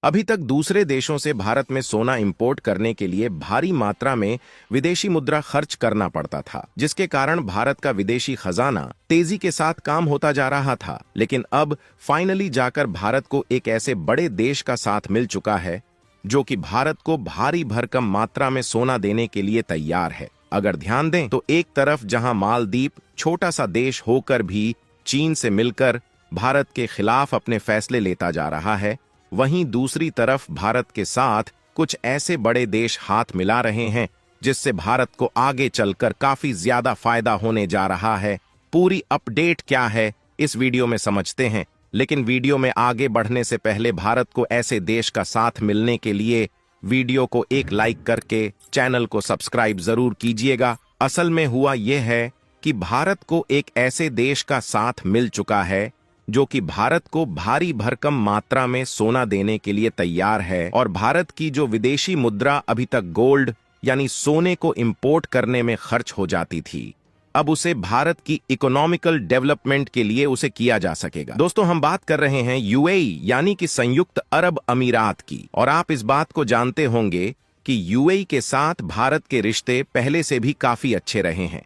अभी तक दूसरे देशों से भारत में सोना इंपोर्ट करने के लिए भारी मात्रा में विदेशी मुद्रा खर्च करना पड़ता था, जिसके कारण भारत का विदेशी खजाना तेजी के साथ काम होता जा रहा था। लेकिन अब फाइनली जाकर भारत को एक ऐसे बड़े देश का साथ मिल चुका है जो कि भारत को भारी भरकम मात्रा में सोना देने के लिए तैयार है। अगर ध्यान दें तो एक तरफ जहां मालदीव छोटा सा देश होकर भी चीन से मिलकर भारत के खिलाफ अपने फैसले लेता जा रहा है, वहीं दूसरी तरफ भारत के साथ कुछ ऐसे बड़े देश हाथ मिला रहे हैं जिससे भारत को आगे चलकर काफी ज्यादा फायदा होने जा रहा है। पूरी अपडेट क्या है इस वीडियो में समझते हैं, लेकिन वीडियो में आगे बढ़ने से पहले भारत को ऐसे देश का साथ मिलने के लिए वीडियो को एक लाइक करके चैनल को सब्सक्राइब जरूर कीजिएगा। असल में हुआ यह है कि भारत को एक ऐसे देश का साथ मिल चुका है जो कि भारत को भारी भरकम मात्रा में सोना देने के लिए तैयार है, और भारत की जो विदेशी मुद्रा अभी तक गोल्ड यानी सोने को इंपोर्ट करने में खर्च हो जाती थी, अब उसे भारत की इकोनॉमिकल डेवलपमेंट के लिए उसे किया जा सकेगा। दोस्तों, हम बात कर रहे हैं यूएई यानी कि संयुक्त अरब अमीरात की, और आप इस बात को जानते होंगे कि यूएई के साथ भारत के रिश्ते पहले से भी काफी अच्छे रहे हैं,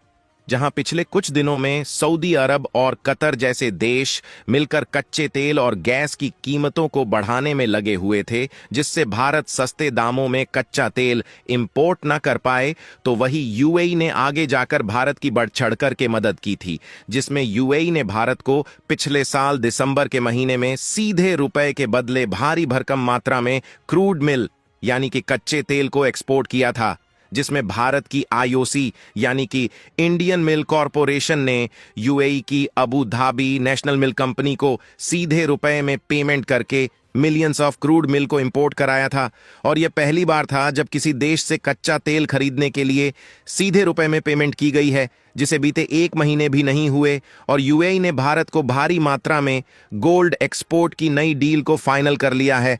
जहां पिछले कुछ दिनों में सऊदी अरब और कतर जैसे देश मिलकर कच्चे तेल और गैस की कीमतों को बढ़ाने में लगे हुए थे, जिससे भारत सस्ते दामों में कच्चा तेल इंपोर्ट न कर पाए। तो वही यूएई ने आगे जाकर भारत की बढ़ चढ़कर के मदद की थी, जिसमें यूएई ने भारत को पिछले साल दिसंबर के महीने में सीधे रुपए के बदले भारी भरकम मात्रा में क्रूड मिल यानी कि कच्चे तेल को एक्सपोर्ट किया था, जिसमें भारत की आईओसी यानी कि इंडियन मिल कॉरपोरेशन ने यूएई की अबू धाबी नेशनल मिल कंपनी को सीधे रुपए में पेमेंट करके मिलियंस ऑफ क्रूड मिल को इंपोर्ट कराया था। और यह पहली बार था जब किसी देश से कच्चा तेल खरीदने के लिए सीधे रुपए में पेमेंट की गई है, जिसे बीते एक महीने भी नहीं हुए, और यूएई ने भारत को भारी मात्रा में गोल्ड एक्सपोर्ट की नई डील को फाइनल कर लिया है।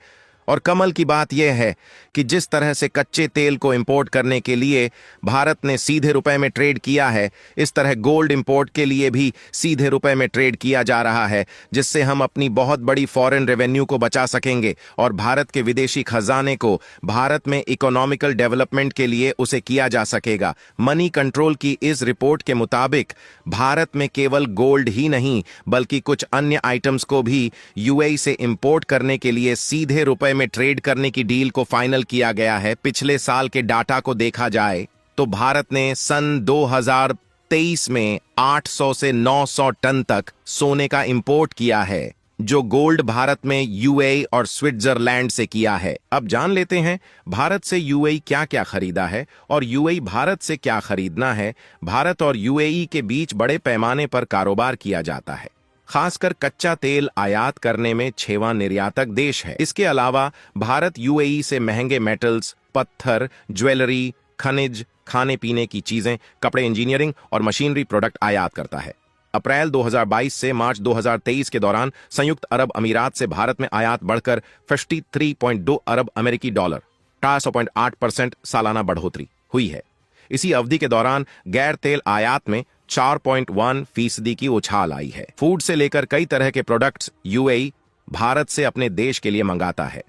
और कमाल की बात यह है कि जिस तरह से कच्चे तेल को इंपोर्ट करने के लिए भारत ने सीधे रुपए में ट्रेड किया है, इस तरह गोल्ड इंपोर्ट के लिए भी सीधे रुपए में ट्रेड किया जा रहा है, जिससे हम अपनी बहुत बड़ी फॉरेन रेवेन्यू को बचा सकेंगे और भारत के विदेशी खजाने को भारत में इकोनॉमिकल डेवलपमेंट के लिए उसे किया जा सकेगा। मनी कंट्रोल की इस रिपोर्ट के मुताबिक भारत में केवल गोल्ड ही नहीं बल्कि कुछ अन्य आइटम्स को भी यूएई से इंपोर्ट करने के लिए सीधे रुपए में ट्रेड करने की डील को फाइनल किया गया है। पिछले साल के डाटा को देखा जाए तो भारत ने सन 2023 में 800 से 900 टन तक सोने का इंपोर्ट किया है, जो गोल्ड भारत में यूएई और स्विट्जरलैंड से किया है। अब जान लेते हैं भारत से यूएई क्या क्या खरीदा है और यूएई भारत से क्या खरीदना है। भारत और यूएई के बीच बड़े पैमाने पर कारोबार किया जाता है, खासकर कच्चा तेल आयात करने में 6वां निर्यातक देश है। इसके अलावा भारत यूएई से महंगे मेटल्स, पत्थर, ज्वेलरी, खनिज, खाने पीने की चीजें, कपड़े, इंजीनियरिंग और मशीनरी प्रोडक्ट आयात करता है। अप्रैल 2022 से मार्च 2023 के दौरान संयुक्त अरब अमीरात से भारत में आयात बढ़कर 53.2 अरब अमेरिकी डॉलर 408% सालाना बढ़ोतरी हुई है। इसी अवधि के दौरान गैर तेल आयात में 4.1% की उछाल आई है। फूड से लेकर कई तरह के प्रोडक्ट्स यूएई भारत से अपने देश के लिए मंगाता है।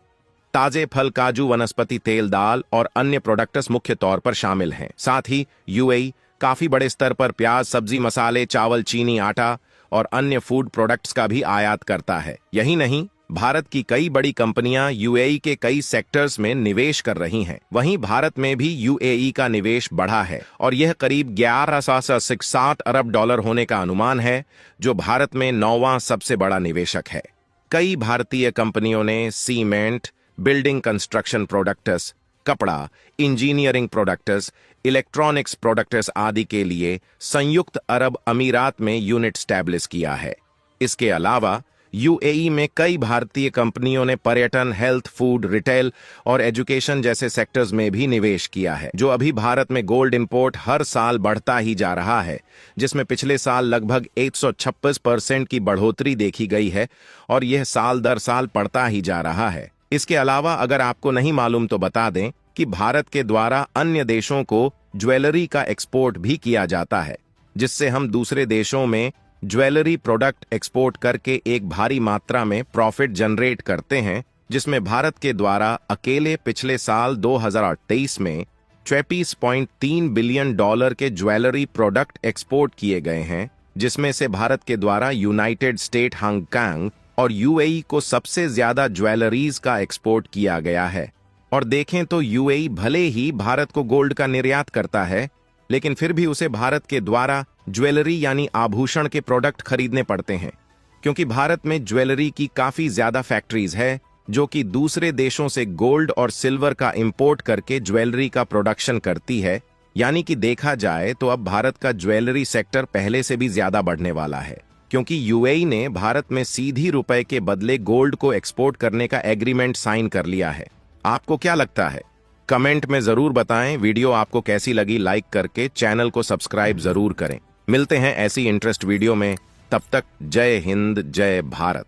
ताजे फल, काजू, वनस्पति तेल, दाल और अन्य प्रोडक्ट्स मुख्य तौर पर शामिल हैं। साथ ही यूएई काफी बड़े स्तर पर प्याज, सब्जी, मसाले, चावल, चीनी, आटा और अन्य फूड प्रोडक्ट्स का भी आयात करता है। यही नहीं, भारत की कई बड़ी कंपनियां यूएई के कई सेक्टर्स में निवेश कर रही हैं। वहीं भारत में भी यूएई का निवेश बढ़ा है और यह करीब 1160 अरब डॉलर होने का अनुमान है, जो भारत में 9वां सबसे बड़ा निवेशक है। कई भारतीय कंपनियों ने सीमेंट, बिल्डिंग कंस्ट्रक्शन प्रोडक्ट्स, कपड़ा, इंजीनियरिंग प्रोडक्ट्स, इलेक्ट्रॉनिक्स प्रोडक्ट्स आदि के लिए संयुक्त अरब अमीरात में यूनिट स्टैब्लिश किया है। इसके अलावा यूएई में कई भारतीय कंपनियों ने पर्यटन, हेल्थ, फूड, रिटेल और एजुकेशन जैसे सेक्टर्स में भी निवेश किया है। जो अभी भारत में गोल्ड इंपोर्ट हर साल बढ़ता ही जा रहा है, जिसमें पिछले साल लगभग 126% की बढ़ोतरी देखी गई है और यह साल दर साल बढ़ता ही जा रहा है। इसके अलावा अगर आपको नहीं मालूम तो बता दें कि भारत के द्वारा अन्य देशों को ज्वेलरी का एक्सपोर्ट भी किया जाता है, जिससे हम दूसरे देशों में ज्वेलरी प्रोडक्ट एक्सपोर्ट करके एक भारी मात्रा में प्रॉफिट जनरेट करते हैं, जिसमें भारत के द्वारा अकेले पिछले साल 2023 में 34.3 बिलियन डॉलर के ज्वेलरी प्रोडक्ट एक्सपोर्ट किए गए हैं, जिसमें से भारत के द्वारा यूनाइटेड स्टेट, हांगकांग और यूएई को सबसे ज्यादा ज्वेलरीज का एक्सपोर्ट किया गया है। और देखें तो यूएई भले ही भारत को गोल्ड का निर्यात करता है, लेकिन फिर भी उसे भारत के द्वारा ज्वेलरी यानी आभूषण के प्रोडक्ट खरीदने पड़ते हैं, क्योंकि भारत में ज्वेलरी की काफी ज्यादा फैक्ट्रीज है जो कि दूसरे देशों से गोल्ड और सिल्वर का इंपोर्ट करके ज्वेलरी का प्रोडक्शन करती है। यानी कि देखा जाए तो अब भारत का ज्वेलरी सेक्टर पहले से भी ज्यादा बढ़ने वाला है, क्योंकि यूएई ने भारत में सीधी रुपए के बदले गोल्ड को एक्सपोर्ट करने का एग्रीमेंट साइन कर लिया है। आपको क्या लगता है? कमेंट में जरूर बताएं। वीडियो आपको कैसी लगी लाइक करके चैनल को सब्सक्राइब जरूर करें। मिलते हैं ऐसी इंटरेस्ट वीडियो में, तब तक जय हिंद, जय भारत।